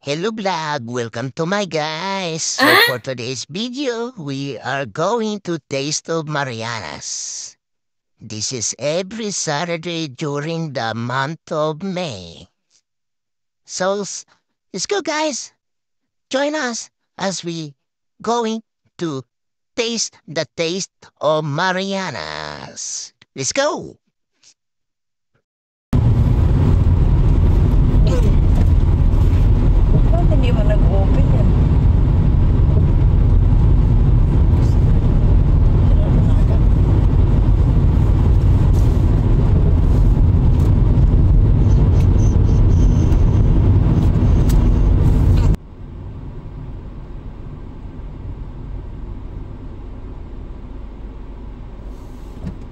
Hello vlog, welcome to my guys. So for today's video, we are going to Taste of Marianas. This is every Saturday during the month of May. So let's go guys. Join us as we going to taste the taste of Marianas. Let's go. Bakit hindi mo nag-open yan?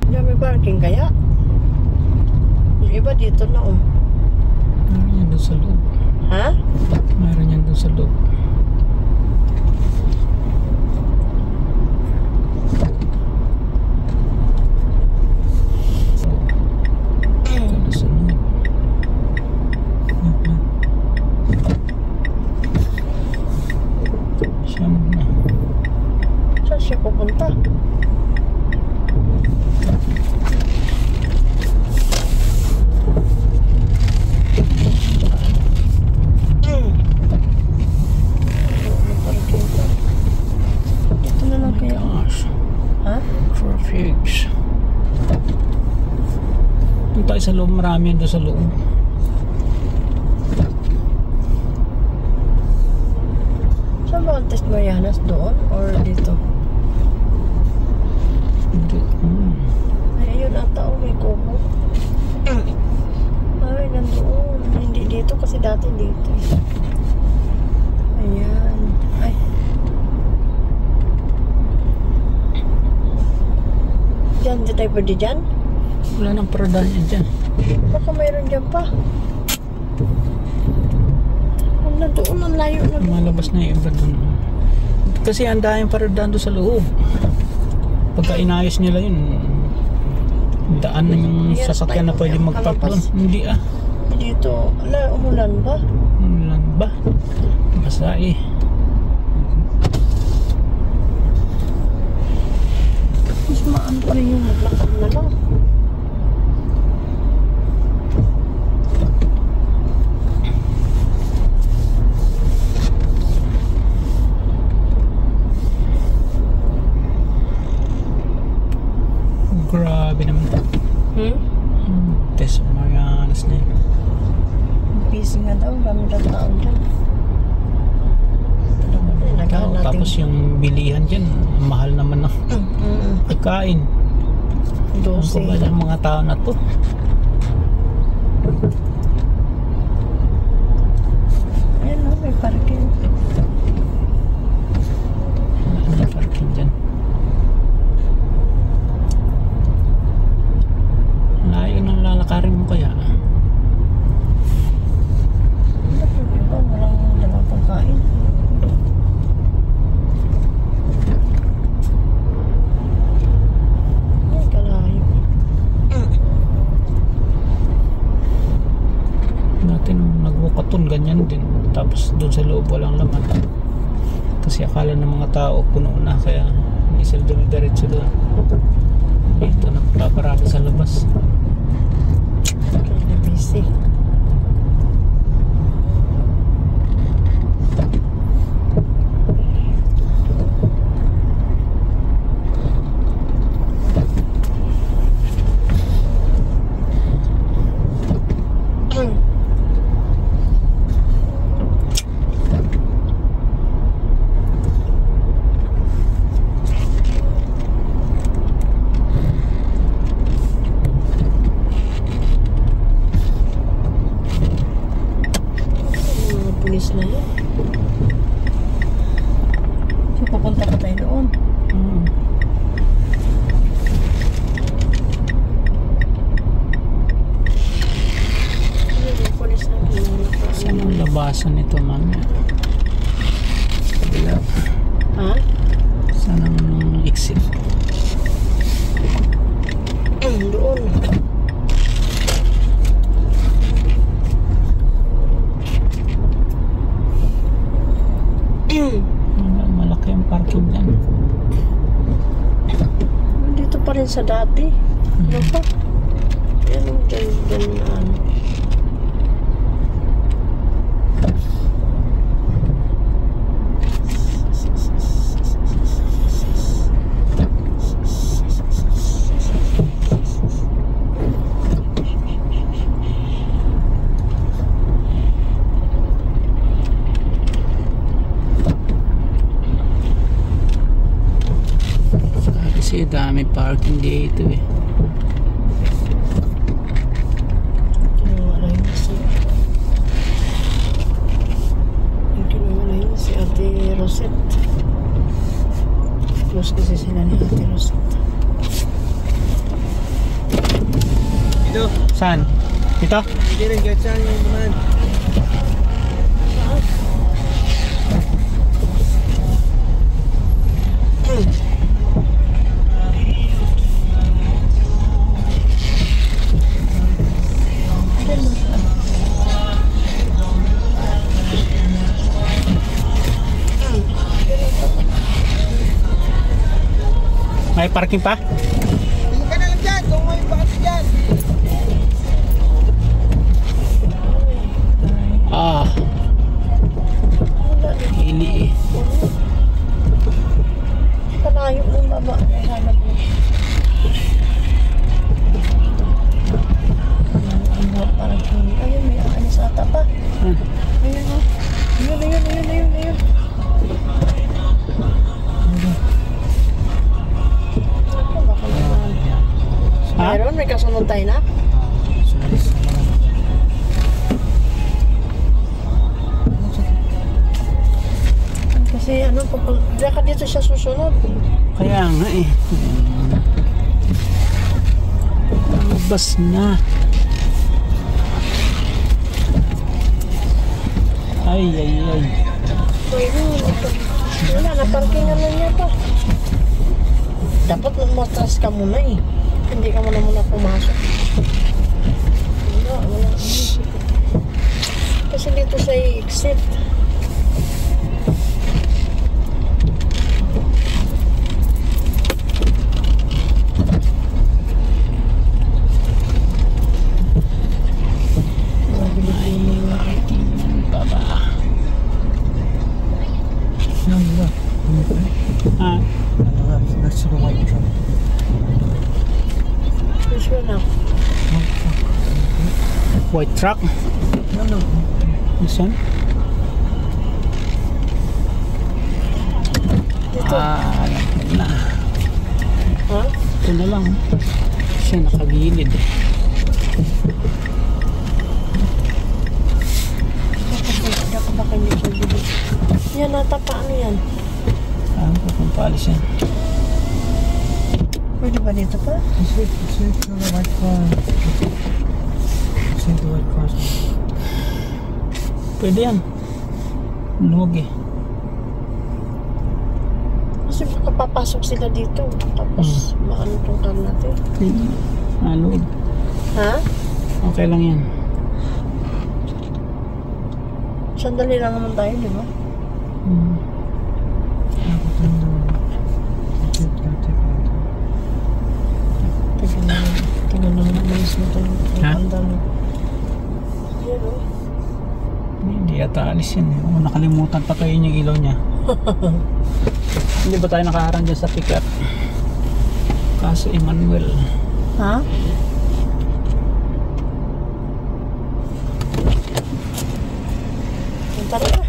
Dami parking kaya? Yung iba dito na oh. Meron yan doon sa loob. Ha? Meron yan doon sa loob. Kasunod. Siya muna. Saan siya pupunta? Dito na lang kaya. Gosh. Ha? Perfect. Doon tayo sa loob. Marami yan doon sa loob. Saan ba ang Test Marianas? Doon? Or dito? Hindi. Ay, ayun ata oh, may kubo. Ay, nandoon. Hindi dito kasi dati dito. Ayan. Ay. Diyan, di tayo pwede dyan? Wala nang paradahan yan dyan. Baka mayroon dyan pa. Kung nandoon, ang layo na doon. Malabas na yung iba doon. Kasi ang daming paradahan doon sa loob. Pagka inayos nila yun, daan na yung Yes, sasakyan na tayo pwede mag-park doon. kalapas. Hindi ah. Dito, ala, umulan ba? Umulan ba? Basa eh. Mas maan pa rin yung maglakad na lang. Grabe naman. Test of Marianas na yun. Busy nga daw, dami na tao dyan. Nagahan natin. Tapos yung bilihan dyan, mahal naman ng pagkain. Ang 12. kubal ng mga tao na to. Ayan o, may parking. May parking dyan. Layo ng lalakarin mo kaya. Ba't yung iba walang dalang pagkain? Ay, kalayo. Dati nung nagwakaton, ganyan din. Tapos doon sa loob walang laman. Kasi akala ng mga tao puno na, kaya hindi sila dumidiretso doon. Dito nagpaparada sa labas. Kaya busy. Mga pulis na yun. So, pupunta ka tayo doon. May pulis na yun. Saan ang labasan nito, mami? Kabila. Ha? Saan ang exit? Doon. Malaki ang parking dyan. Dito pa rin sa dati. Ano pa? Yan ang dyan na ano. Kasi dami parking dito eh. Kinuwala yun si Ate Rosette. Close kasi sila ni Ate Rosette. Dito. Saan? Dito? Hindi rin kahit saan yung naman. May parking pa? Hindi ka na lang dyan. Kung may bakit dyan. Ah. Hili eh. Palayo ng baba. Hanap mo. Parang ayun, may anis ata pa. Ayun o. Ayun. Ako, baka naman. Ha? Meron, may kasunod tayo na. Kasi ano, ka dito siya susunod. Kaya nga eh. Lumabas na. Ay. Ayun, wala, naparkingan na niya pa. Dapat matras ka muna eh. Hindi ka muna pumasok. Wala. Kasi dito siya i-exit. Ah, That's the white truck. Which one now? white truck. No. This one? Alam ko na. Ha? Ito na lang. Siya nakagilid. Baka hindi siya bibig. Yan, natapa. Ano yan? Kung paalis yan. Pwede ba dito pa? It's the white car. It's the white car. Pwede yan. Luwag eh. Kasi baka papasok sila dito. Tapos, maano tong car natin. Luwag. Ha? Okay lang yan. Sandali lang naman tayo, di ba? Tingnan na malis na tayo. Ha? Ang dami. Yan o. Hindi yata alis yan eh. O, nakalimutan pa tayo yung ilaw niya. Hindi ba tayo nakaharang dyan sa pickup? Kaso Emmanuel. Ha? Tara na.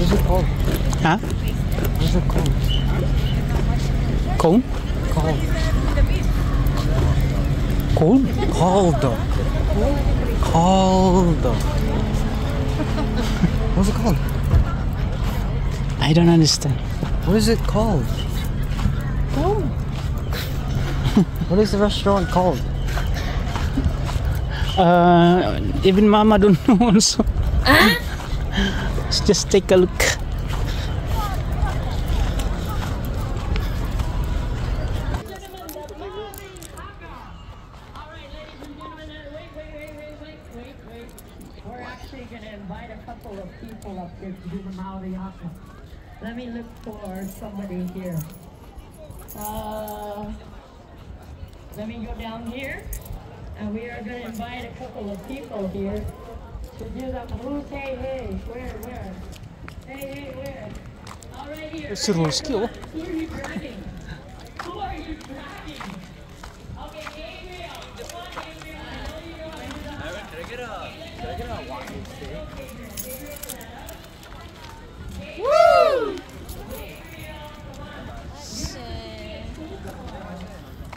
What's it called? Ha? What's it called? Cone? Called. Cone? Called. What's it called? I don't understand. What is it called? Tom. What is the restaurant called? Even Mama don't know also. Let's just take a look. We're actually going to invite a couple of people up here to do the Maori haka. Let me look for somebody here. Let me go down here. And we are going to invite a couple of people here to do the who's hey hey. Where? Hey, where? All right here. It's a real skill. Who are you driving? Who are you driving? Okay, Gabriel. Come on, Gabriel. I know you're going to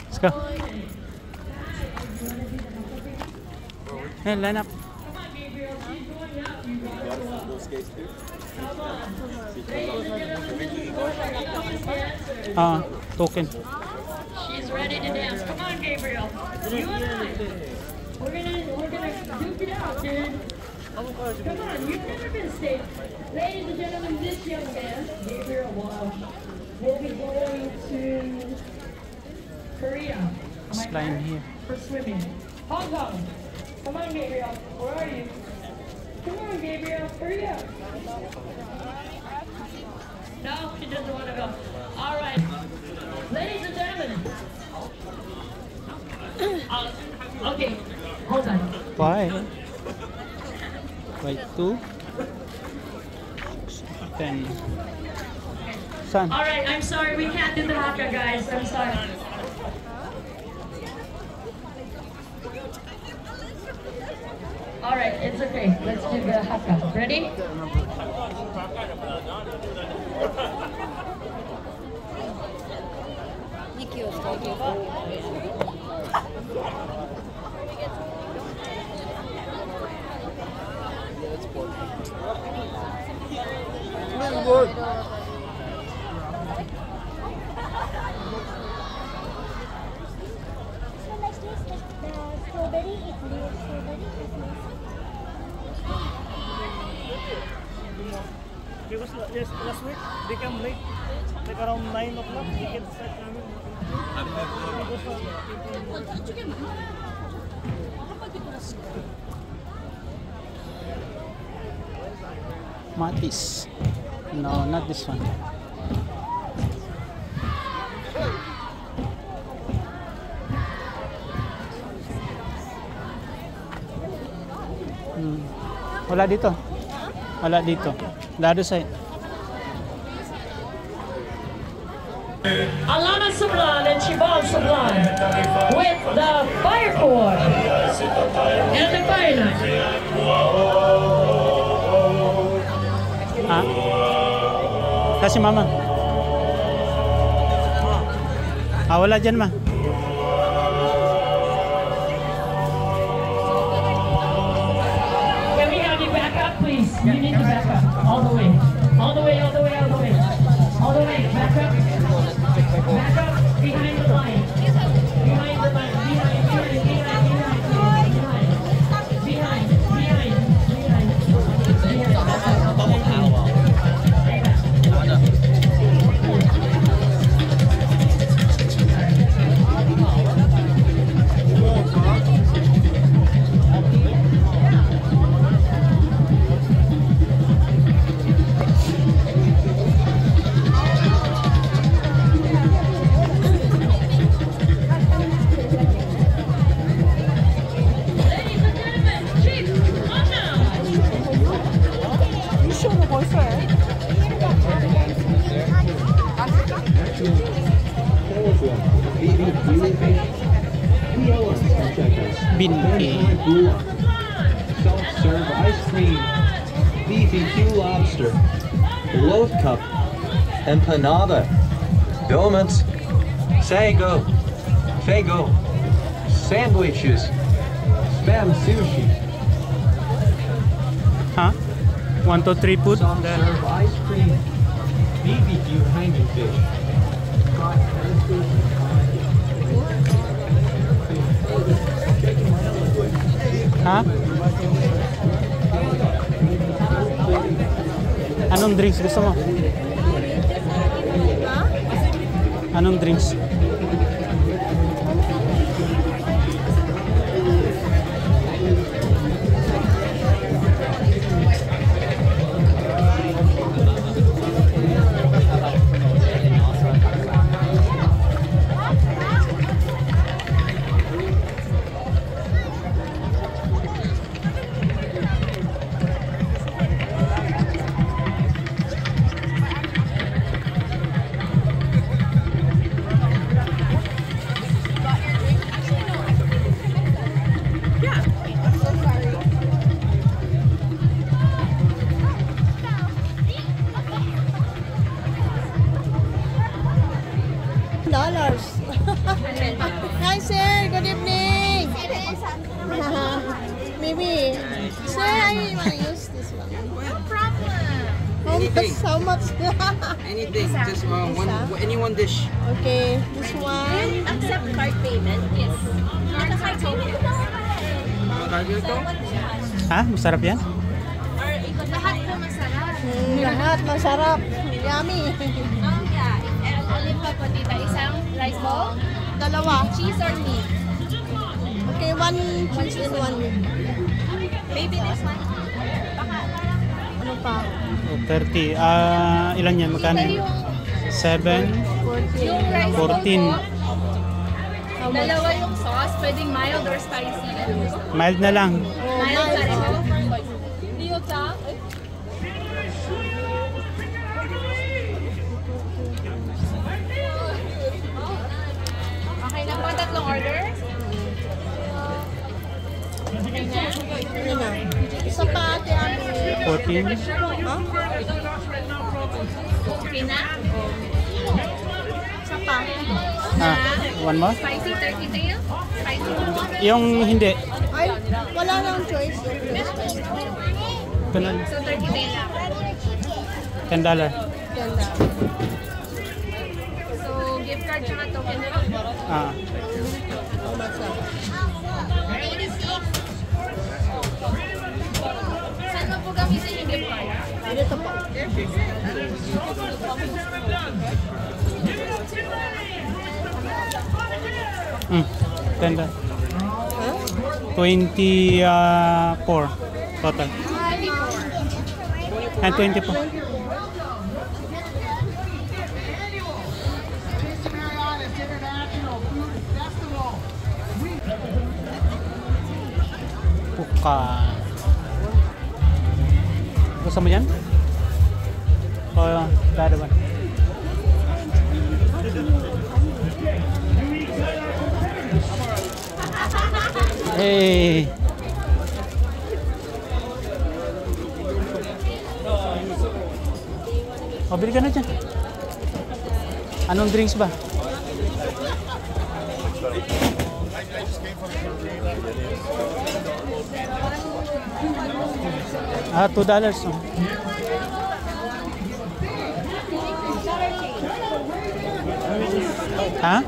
Let's go. Hey, line up. Token. She's ready to dance. Come on, Gabriel. You and I. We're gonna duke it out, dude. Come on, you've never been stage. Ladies and gentlemen, this young man, Gabriel Walsh, will be going to Korea. This line here. For swimming. Hong Kong. Come on, Gabriel. Where are you? Come on, Gabriel. Hurry up. No, she doesn't want to go. All right. Ladies and gentlemen. Okay, hold on. Bye. By 2. 10. Son. All right, I'm sorry. We can't do the haka, guys. I'm sorry. All right, it's okay. Let's do the haka. Ready? Strawberry, it's blue. Strawberry, it's nice. Because yes, last week they came late, like around 9 o'clock. They can start coming. Matis. No, not this one. Wala dito. Wala dito. The other side. Alana Sublan and Siobhan Sublan with the fire cord and the fire knife. Kasi mama. Wala dyan ma. Can we have you back up, please? You need to back up. All the way. All the way, all the way, all the way. All the way. Back up. Back up behind the line. Behind the line. Behind. Binti. Self-serve ice cream, BBQ lobster, loaf cup, empanada, donuts, sago, fago, sandwiches, spam sushi, Huh? 1, 2, 3 food. soft-serve ice cream, BBQ hanging fish. Ha? Anong drinks gusto mo? Anong drinks? Hi, sir. Good evening. Maybe. Sir, I want to use this one. No problem. How much? Anything. Just any one dish. Okay, this one. Accept card payment? Yes. Naka-card payment. Ha? Masarap yan? Or lahat po masarap. Lahat masarap. Yummy. Yeah. Olive pa po, tita. Isang rice bowl? Dalawa. Cheese or meat? Okay, one cheese and one meat. Maybe this one? Ano pa? 30. Ilan yan? Magkano Tita, yun? yung 7, yung rice bowl 14. po, dalawa yung sauce. Pwedeng mild or spicy. Mild na lang. Mild pa rin. Hindi yung sa? Okay na po, tatlong order. Ano na? Isa pa, ate Ami. 14. Okay na? Isa pa. One more? Spicy turkey tail? Spicy. Yung hindi. Ay, wala nang choice. Ganun. So turkey tail lang. $10. Ganda. So gift card tsaka token na lang. Ah. How much na? Saan mo po gamitin yung gift card? Dito po. $10. Huh? 24 total. And 24. Puka. Gusto mo yan? O, dada ba? Hey! O, bili ka na dyan. Anong drinks ba? $2. Oh. Ha?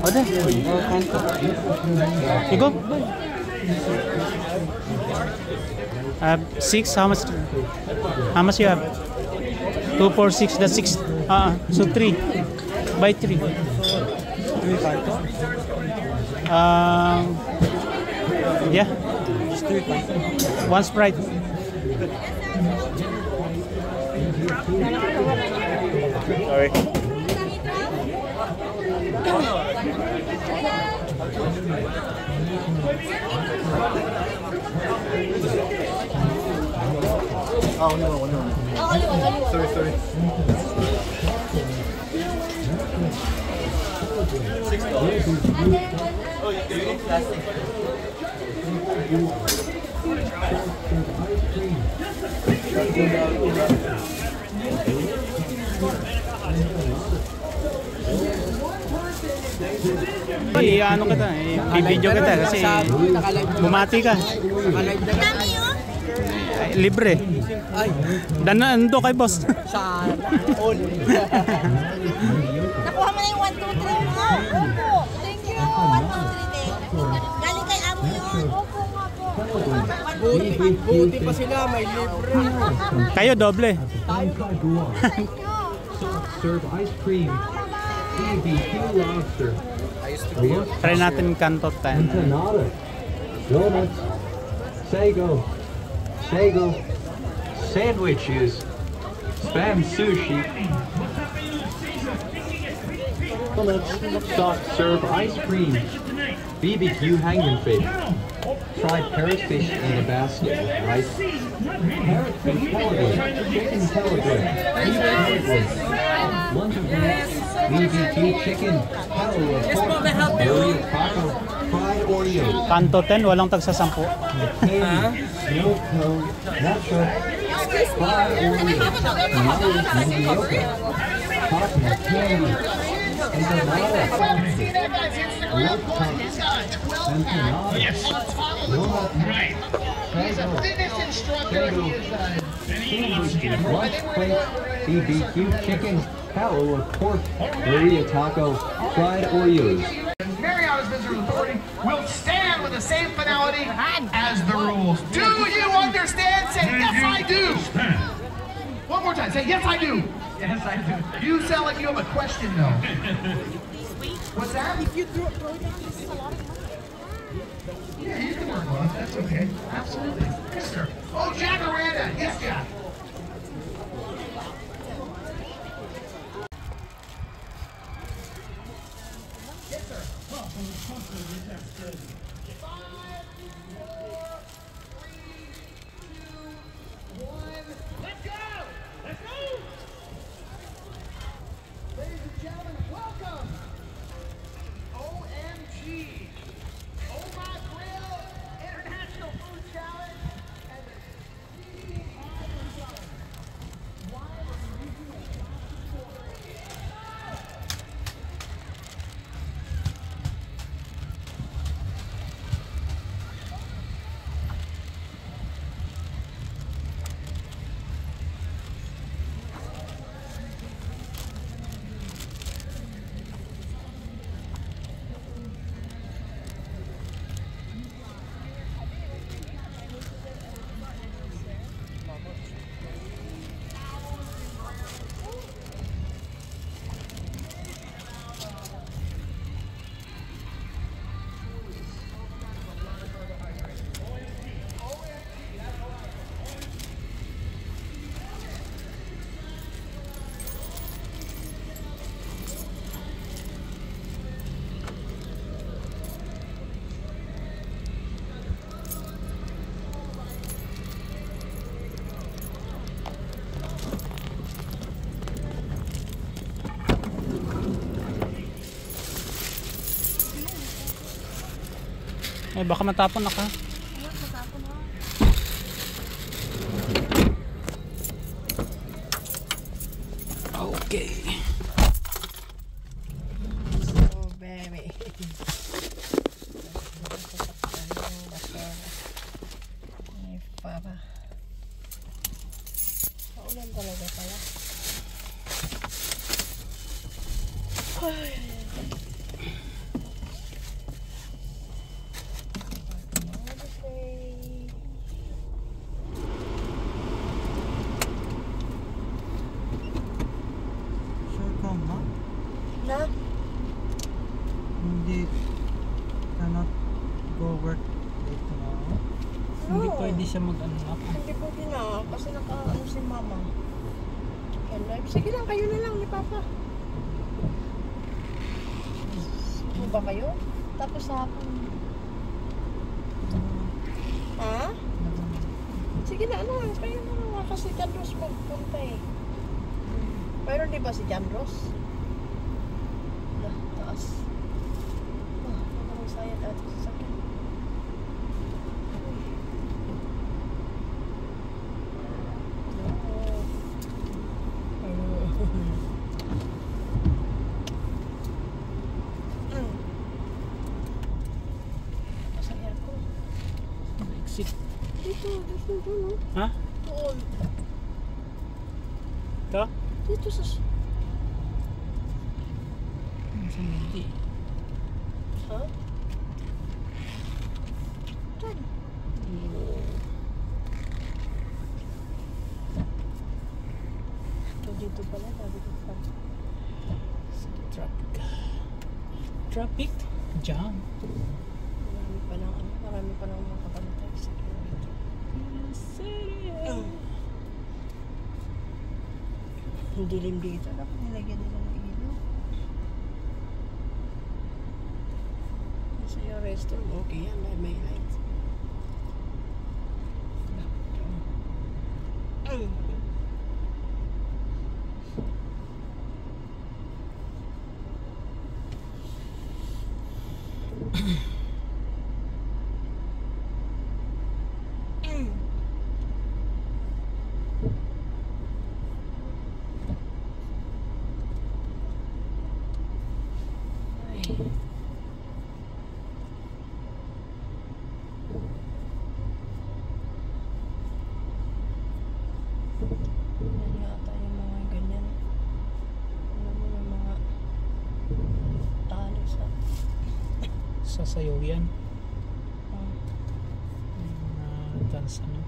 O, de. You go. 6. How much? How much you have? 2, 4, 6. That's 6. So 3. Buy 3. Yeah. One Sprite. Sorry. Sorry. Ano kita, i-video kita kasi bumati ka. Libre. Nando kay boss. Nakuha mo na yung 1, 2, 3 mo. Opo. Thank you. 1, 2, 3 din. Galing kay amo yun. Opo nga po. Buti pa sila, may libre. Kayo doble. Serve ice cream. BBQ lobster. Try natin Kanto 10. Empanada. Donuts. Sago. Sandwiches. Spam sushi. Donuts. Soft serve ice cream. BBQ hangman fish. Fried parrotfish in a basket with rice. Parrotfish telegram. Chicken telegram. Beef telegram. Lunch bread. BBQ chicken. Burrito taco. Fried Oreos. Kanto 10, walang tagsa 10. Candy. Milk cone. Nacho. Fried Oreos. Tomatoes mediocre. Cotton candy. Empanada. Milk cup. Empanada. Donut. Sago. Lunch plate. BBQ chicken. Palo of pork. Burrito taco. Fried Oreos. Mariana's Visitor Authority will stand with the same finality as the rules. Do you understand? Say, yes, I do. One more time. Say, yes, I do. Yes, I do. You sound like you have a question, though. What's that? If you throw down, this is a lot of money. Yeah, you can work on it. That's okay. Absolutely. Yes, sir. Oh, Jack Aranda. Yes, Jack. Eh, baka matapon na ka. Okay. Oh, baby. Ay, papa. Paulan talaga pala. Ay. Na? Hindi cannot go work late tomorrow. Hindi pwede siya mag-ano na. Hindi pwede na kasi naka-ano si mama. Live. Sige lang, kayo na lang ni Papa. Ano ba kayo? Tapos hapon. Ha? Sige na, ano lang. Kayo na lang. Kasi John Ross magpunta eh. Mayroon di ba si John Ross? Taas. Ang saya dati sa sakit. Masaya ko. Exit. Dito, no? Ha? Doon. Ito? Dito sa... Hindi. Ha? Diyan. Traffic jam. Marami pa lang mga kabantay sa Ang dilim dito. Dapat nilagyan nila ng ilaw. Kasi yung restroom, okay yan. May lights. Sasayaw yan. Dance ano.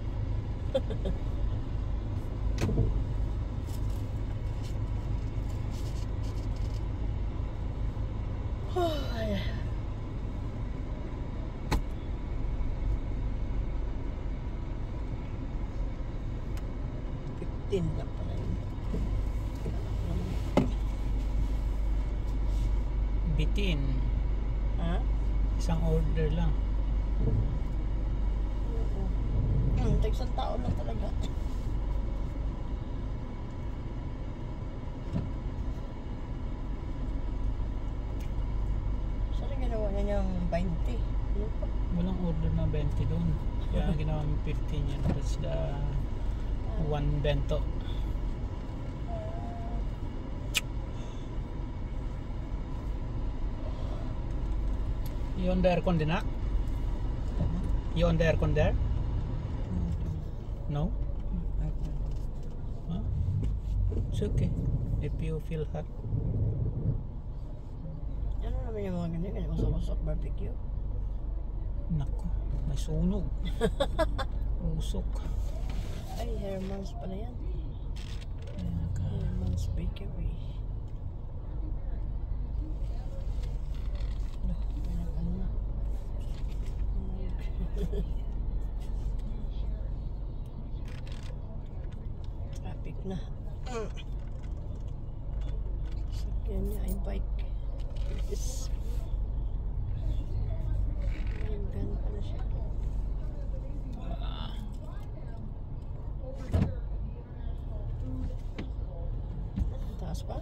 Tinda pala yun. Bitin. Ha? Isang order lang. Tagsang tao lang talaga. Saan ang ginawa niya niyang 20? Walang order na 20 doon. Kaya ginawa mo 15 yan. That's the one bento. You on the aircon din, You on the aircon there? No? Huh? It's okay. If you feel hot. Ano naman yung mga ganyan? Ganyan usok-usok barbecue? Nako, may sunog. Usok. Ay, Herman's pala yan. Herman's Bakery. Traffic na. Sakyan niya ay bike. Yes. Ayun pala siya. Taas pa?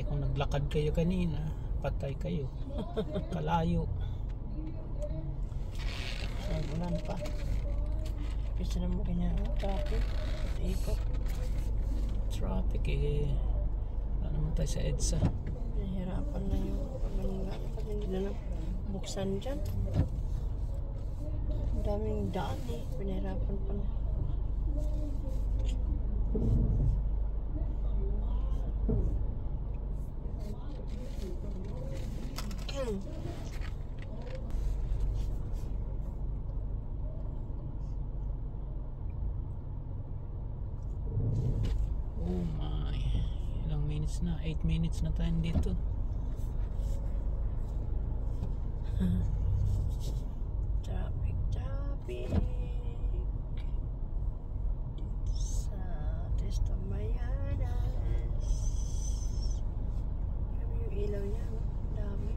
Kung naglakad kayo kanina, patay kayo. Kalayo. Ay, ulan pa. Kasi naman ganyan, traffic. Ikot. Traffic eh. Wala naman tayo sa EDSA. Nahirapan na yung pag hindi na buksan dyan. Ang daming daan eh. Pinahirapan pa na. Oh my. Ilang minutes na? 8 minutes na tayo dito. Traffic. Dito sa Testo Mayanas. Yung ilaw niya, no? Dami.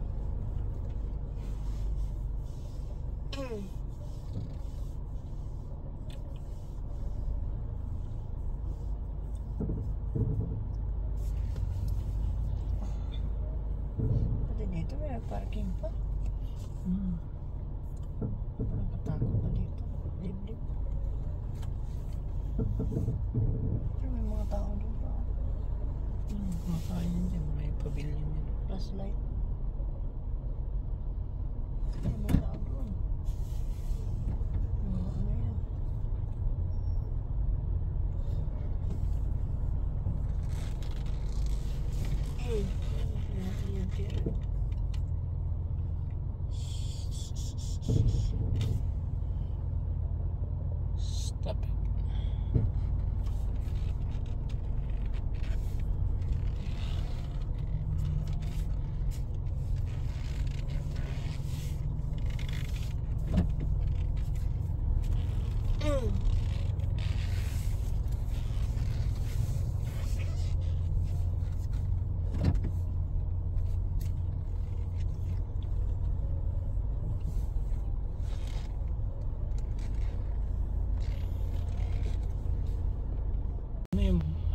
Pati dito may parking pa. Nakatakot pa dito. Liblib. Pero may mga tao doon pa. Kumakain dyan. May pavilion yun. Last night. May tao doon. Ano yan? Stop it.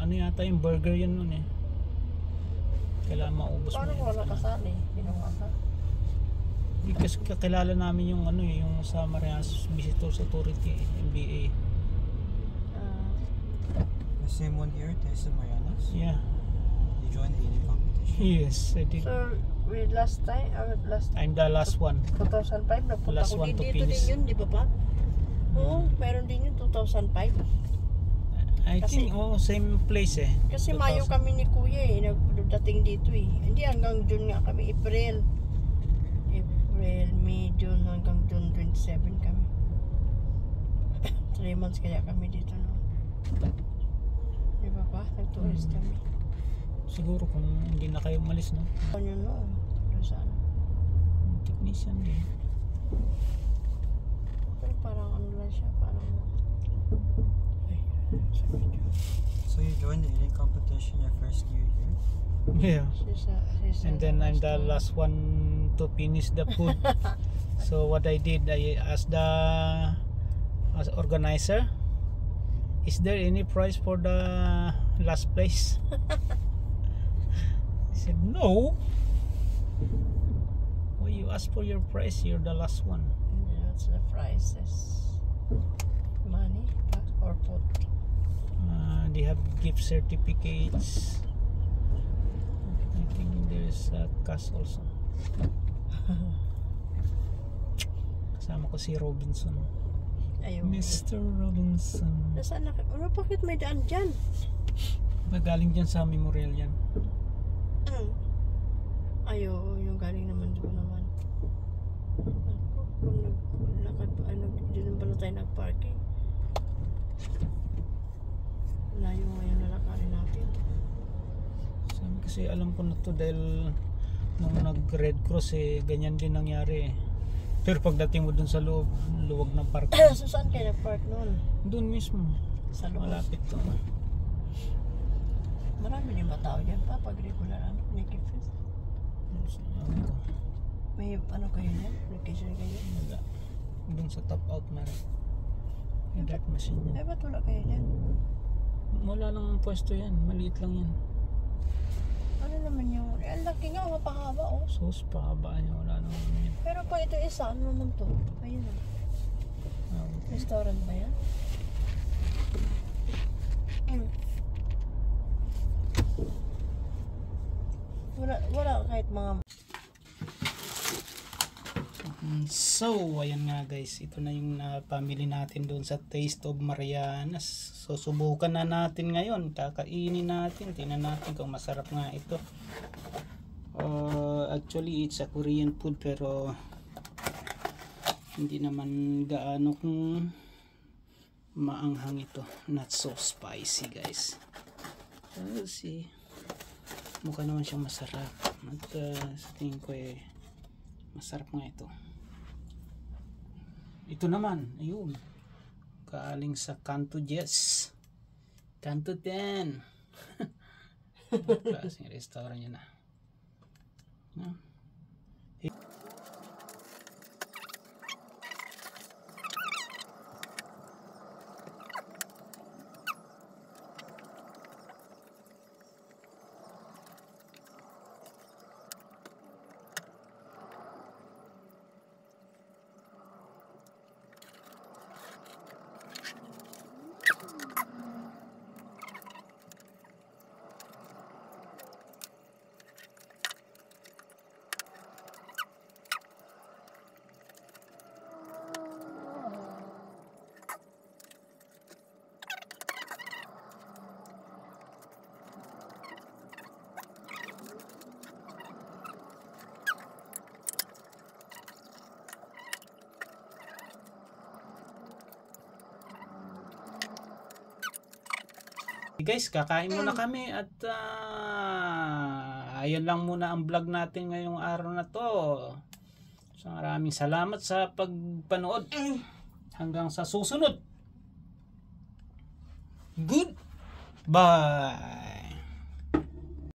Ano yata yung burger yun nun eh. Kailangan maubos mo. Paano ko wala kasali? Ginawa ka? Kasi kakilala namin yung ano eh, yung sa Marianas Visitors Authority, MBA. The same one here, Taste of Marianas? Yeah. You joined the eating competition? Yes, I did. So, with last time, I'm the last one. 2005, napunta Last ko one din to dito finish. din yun, di ba pa? Oo, meron din yun 2005. I think, same place eh. Kasi 2000. Mayo kami ni Kuya eh, nagdating dito eh. Hindi, hanggang June nga kami, April, May, June, hanggang June 27 kami. 3 months kaya kami dito noon. Di ba pa? Nag-tourist kami. Siguro kung hindi na kayo umalis, no? Ano yun noon? Doon saan? Technician din. Pero parang ano lang siya, parang... So you joined the eating competition your first year here? Yeah. She's And then I'm the last one to finish the food. So what I did, I asked the organizer, is there any prize for the last place? He said no. Well, you asked for your prize, you're the last one. That's the prices. Money or food? They have gift certificates. I think there's a cash also. Kasama ko si Robinson. Ayun. Mr. Robinson. Nasaan na? Ano, bakit may daan dyan? Galing dyan sa Memorial yan. Ayo, yung galing naman doon naman. Kung dyan pala tayo nag-parking. Layo ngayon lalakarin natin. Kasi alam ko na to dahil nung nag-Red Cross eh, ganyan din nangyari eh. Pero pagdating mo dun sa loob, luwag ng parking. So saan kayo nag-park noon? Doon mismo. Sa loob? Malapit to. Marami din ba tao dyan pa pag regular ano? Naked Fest? May ano kayo dyan? Location kayo? Wala. Doon sa top out meron. May dark machine yan. Eh ba't wala kayo dyan? Wala lang ang pwesto yan. Maliit lang yan. Ano naman yung... Ang laki nga, mapahaba oh. Sus, pahaba niya. Wala naman yan. Pero pag ito isa, ano naman to? Ayun ah. Restaurant ba yan? Wala kahit mga... So, ayan nga guys. Ito na yung pamili natin doon sa Taste of Marianas. So, subukan na natin ngayon. Kakainin natin. Tingnan natin kung masarap nga ito. Actually, it's a Korean food pero hindi naman gaano kung maanghang ito. Not so spicy guys. We'll see. Mukha naman siyang masarap. At sa tingin ko masarap nga ito. Ito naman, ayun. Galing sa Kanto Jess. Kanto 10. Klaseng restaurant yan na. guys, kakain muna kami at ayun lang muna ang vlog natin ngayong araw na to. So maraming salamat sa pagpanood. Hanggang sa susunod. Goodbye.